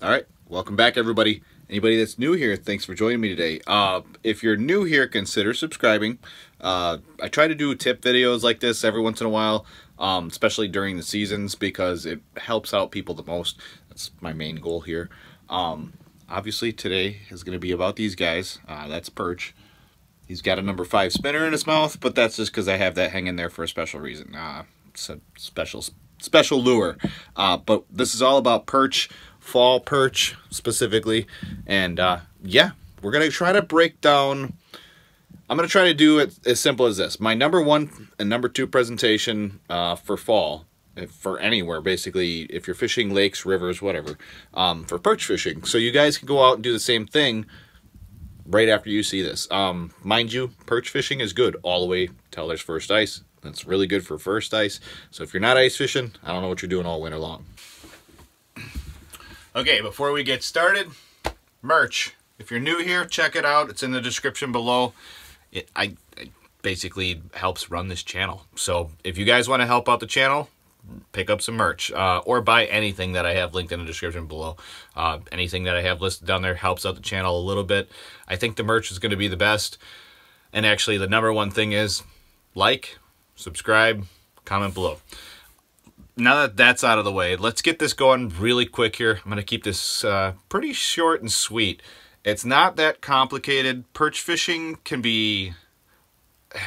All right, welcome back, everybody. Anybody that's new here, thanks for joining me today. If you're new here, consider subscribing. I try to do tip videos like this every once in a while, especially during the seasons, because it helps out people the most. That's my main goal here. Obviously, today is going to be about these guys. That's Perch. He's got a number 5 spinner in his mouth, but that's just because I have that hanging there for a special reason. It's a special lure. But this is all about perch. Fall perch specifically, and yeah, we're gonna try to break down. I'm gonna try to do it as simple as this: my number 1 and number 2 presentation for fall, for anywhere basically, if you're fishing lakes, rivers, whatever, for perch fishing. So you guys can go out and do the same thing right after you see this. Mind you, perch fishing is good all the way till there's first ice. That's really good for first ice. So if you're not ice fishing, I don't know what you're doing all winter long. Okay, before we get started, merch. If you're new here, check it out. It's in the description below. It basically helps run this channel. So if you guys want to help out the channel, pick up some merch or buy anything that I have linked in the description below. Anything that I have listed down there helps out the channel a little bit. I think the merch is going to be the best. And actually, the number 1 thing is like, subscribe, comment below. Now that that's out of the way, let's get this going really quick here. I'm going to keep this pretty short and sweet. It's not that complicated. Perch fishing can be...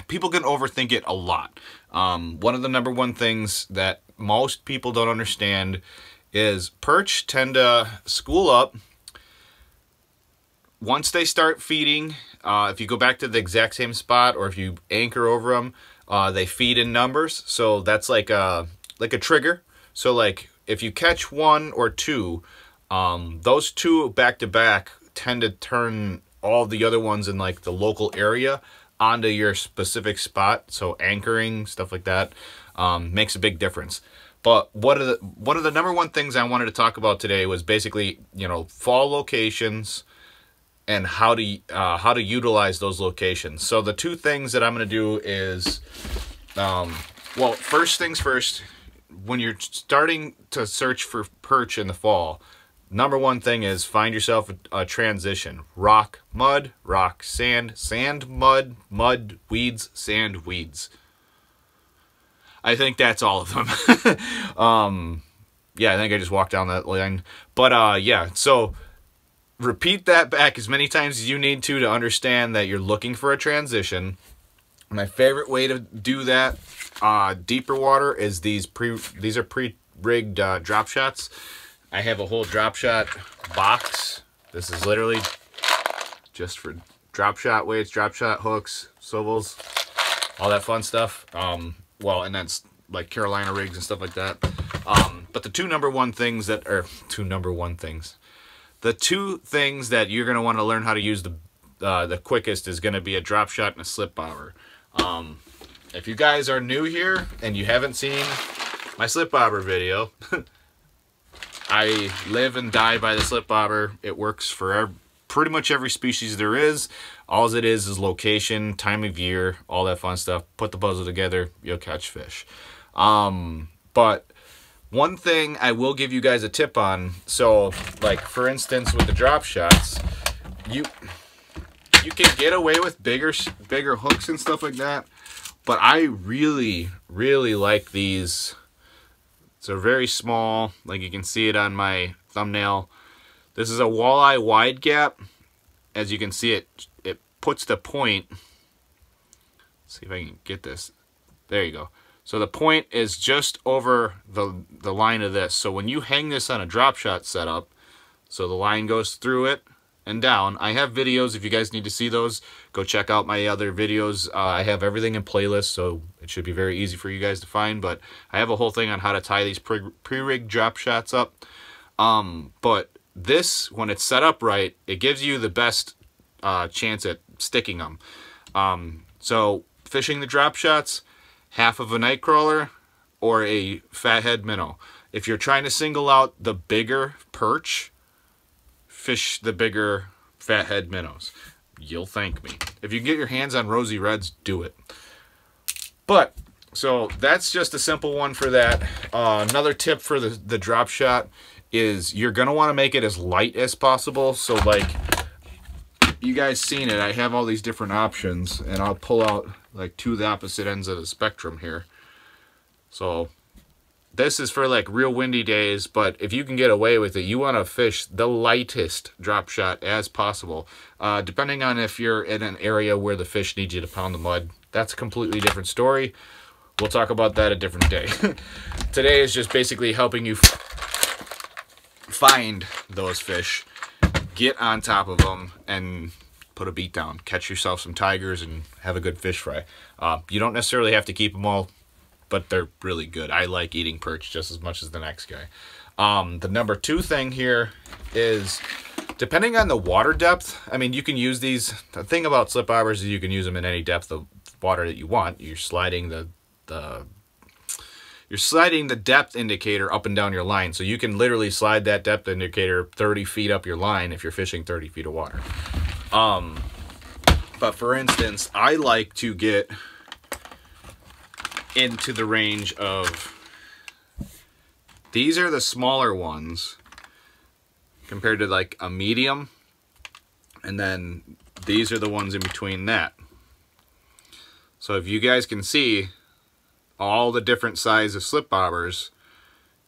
people can overthink it a lot. One of the number 1 things that most people don't understand is perch tend to school up. Once they start feeding, if you go back to the exact same spot or if you anchor over them, they feed in numbers. So that's like a trigger. So like if you catch 1 or 2, those 2 back to back tend to turn all the other ones in like the local area onto your specific spot. So anchoring, stuff like that, makes a big difference. But one of the number 1 things I wanted to talk about today was basically, you know, fall locations and how to utilize those locations. So the 2 things that I'm going to do is, well, first things first. When you're starting to search for perch in the fall, number 1 thing is find yourself a transition. Rock, mud, rock, sand, sand, mud, mud, weeds, sand, weeds. I think that's all of them. Yeah, I think I just walked down that line. But yeah, so repeat that back as many times as you need to understand that you're looking for a transition. My favorite way to do that, deeper water, is these are pre-rigged drop shots. I have a whole drop shot box. This is literally just for drop shot weights, drop shot hooks, swivels, all that fun stuff. Well, and that's like Carolina rigs and stuff like that. But the 2 number 1 things that are the 2 things that you're gonna want to learn how to use the quickest is gonna be a drop shot and a slip bobber. If you guys are new here and you haven't seen my slip bobber video, I live and die by the slip bobber. It works for pretty much every species there is. All it is location, time of year, all that fun stuff. Put the puzzle together, you'll catch fish. But one thing I will give you guys a tip on, so like for instance with the drop shots, you can get away with bigger hooks and stuff like that, but I really like these. So very small, like you can see it on my thumbnail. This is a walleye wide gap. As you can see, it puts the point. Let's see if I can get this. There you go. So the point is just over the line of this. So when you hang this on a drop shot setup, so the line goes through it and down. I have videos. If you guys need to see those, go check out my other videos. I have everything in playlists, so it should be very easy for you guys to find. But I have a whole thing on how to tie these pre-rigged drop shots up. But this, when it's set up right, it gives you the best chance at sticking them. So fishing the drop shots, half of a night crawler or a fathead minnow. If you're trying to single out the bigger perch, fish the bigger fathead minnows. You'll thank me. If you can get your hands on rosy reds, do it. But so that's just a simple one for that. Another tip for the drop shot is you're going to want to make it as light as possible. So like you guys seen it, I have all these different options, and I'll pull out like two of the opposite ends of the spectrum here. So this is for like real windy days, but if you can get away with it, you want to fish the lightest drop shot as possible. Depending on if you're in an area where the fish need you to pound the mud, that's a completely different story. We'll talk about that a different day. Today is just basically helping you find those fish, get on top of them, and put a beat down. Catch yourself some tigers and have a good fish fry. You don't necessarily have to keep them all, but they're really good. I like eating perch just as much as the next guy. The number 2 thing here is, depending on the water depth, I mean, you can use these. The thing about slip bobbers is you can use them in any depth of water that you want. You're sliding the depth indicator up and down your line. So you can literally slide that depth indicator 30 feet up your line if you're fishing 30 feet of water. But for instance, I like to get into the range of, these are the smaller ones compared to like a medium, and then these are the ones in between that. So if you guys can see all the different size of slip bobbers,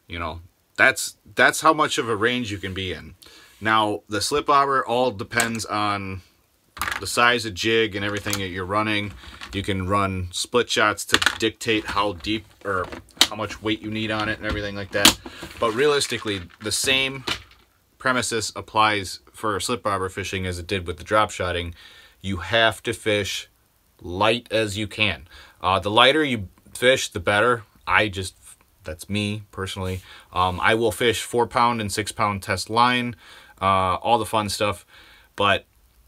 you know, that's how much of a range you can be in. Now the slip bobber all depends on the size of jig and everything that you're running. You can run split shots to dictate how deep or how much weight you need on it and everything like that. But realistically, the same premises applies for slip bobber fishing as it did with the drop shotting. You have to fish light as you can. The lighter you fish, the better. That's me personally. I will fish 4-pound and 6-pound test line, all the fun stuff. But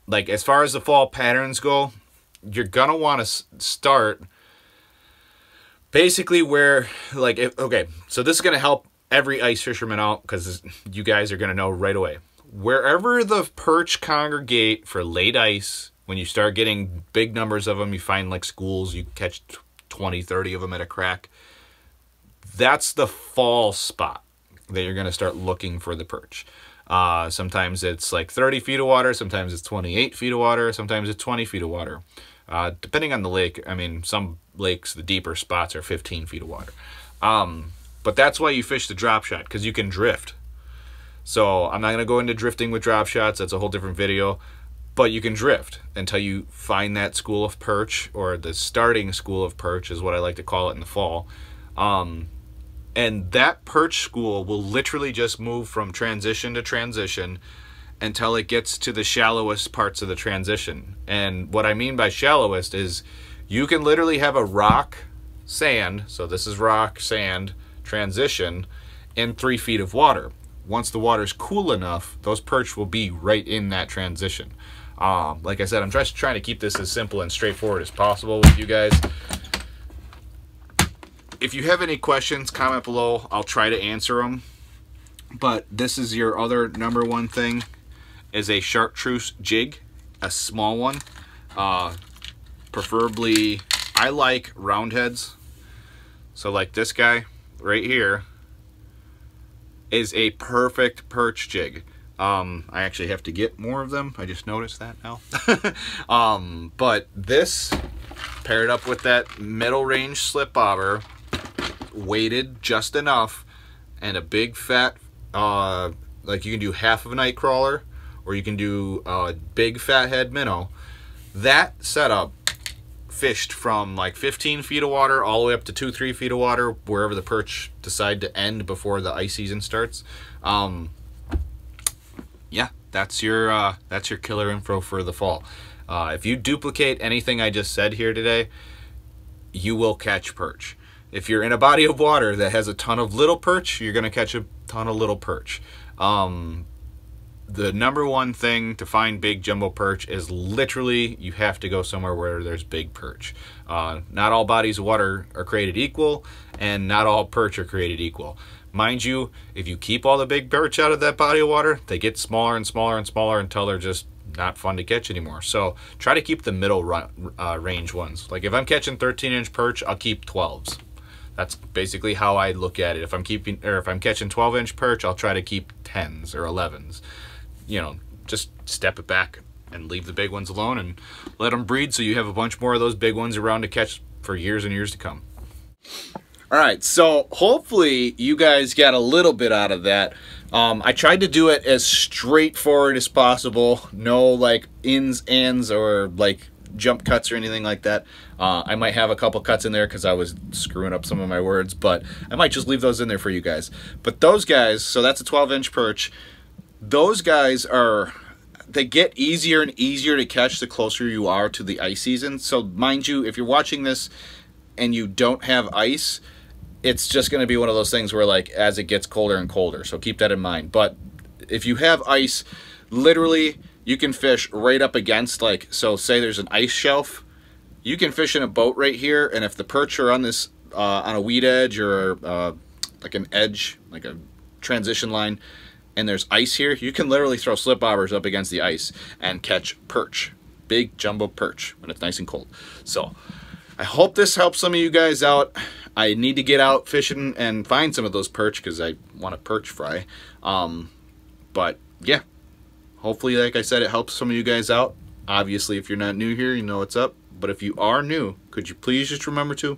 like as far as the fall patterns go, you're gonna want to start basically where, like, okay, so this is gonna help every ice fisherman out, because you guys are gonna know right away. Wherever the perch congregate for late ice, when you start getting big numbers of them, you find like schools, you catch 20, 30 of them at a crack. That's the fall spot that you're gonna start looking for the perch. Sometimes it's like 30 feet of water, sometimes it's 28 feet of water, sometimes it's 20 feet of water. Depending on the lake. I mean, some lakes, the deeper spots are 15 feet of water. But that's why you fish the drop shot, because you can drift. So I'm not going to go into drifting with drop shots. That's a whole different video. But you can drift until you find that school of perch, or the starting school of perch is what I like to call it in the fall. And that perch school will literally just move from transition to transition until it gets to the shallowest parts of the transition. And what I mean by shallowest is you can literally have a rock, sand, so this is rock, sand, transition, in 3 feet of water. Once the water's cool enough, those perch will be right in that transition. Like I said, I'm just trying to keep this as simple and straightforward as possible with you guys. If you have any questions, comment below. I'll try to answer them. But this is your other number 1 thing, is a chartreuse jig, a small one. Preferably, I like round heads. So like this guy right here is a perfect perch jig. I actually have to get more of them. I just noticed that now. But this paired up with that middle range slip bobber, weighted just enough, and a big fat, like you can do half of a night crawler, or you can do a big fat head minnow. That setup fished from like 15 feet of water all the way up to 2-3 feet of water, wherever the perch decide to end before the ice season starts. Yeah, that's your killer info for the fall. If you duplicate anything I just said here today, you will catch perch. If you're in a body of water that has a ton of little perch, you're gonna catch a ton of little perch. The number 1 thing to find big jumbo perch is literally you have to go somewhere where there's big perch. Not all bodies of water are created equal, and not all perch are created equal. Mind you, if you keep all the big perch out of that body of water, they get smaller and smaller and smaller until they're just not fun to catch anymore. So try to keep the middle range ones. Like if I'm catching 13-inch perch, I'll keep 12s. That's basically how I look at it. If I'm keeping, or if I'm catching 12-inch perch, I'll try to keep 10s or 11s. You know, just step it back and leave the big ones alone and let them breed, so you have a bunch more of those big ones around to catch for years and years to come. All right, so hopefully you guys got a little bit out of that. I tried to do it as straightforward as possible. No like ins, ands, or like jump cuts or anything like that. I might have a couple cuts in there because I was screwing up some of my words, but I might just leave those in there for you guys. But those guys, so that's a 12-inch perch. Those guys are, they get easier and easier to catch the closer you are to the ice season. So mind you, if you're watching this and you don't have ice, it's just going to be one of those things where like as it gets colder and colder, so keep that in mind. But if you have ice, literally you can fish right up against, like, so say there's an ice shelf, you can fish in a boat right here, and if the perch are on this on a weed edge or like an edge, like a transition line, and there's ice here, you can literally throw slip bobbers up against the ice and catch perch, big jumbo perch when it's nice and cold. So I hope this helps some of you guys out. I need to get out fishing and find some of those perch because I want a perch fry. But yeah, hopefully, like I said, it helps some of you guys out. Obviously, if you're not new here, you know what's up. But if you are new, could you please just remember to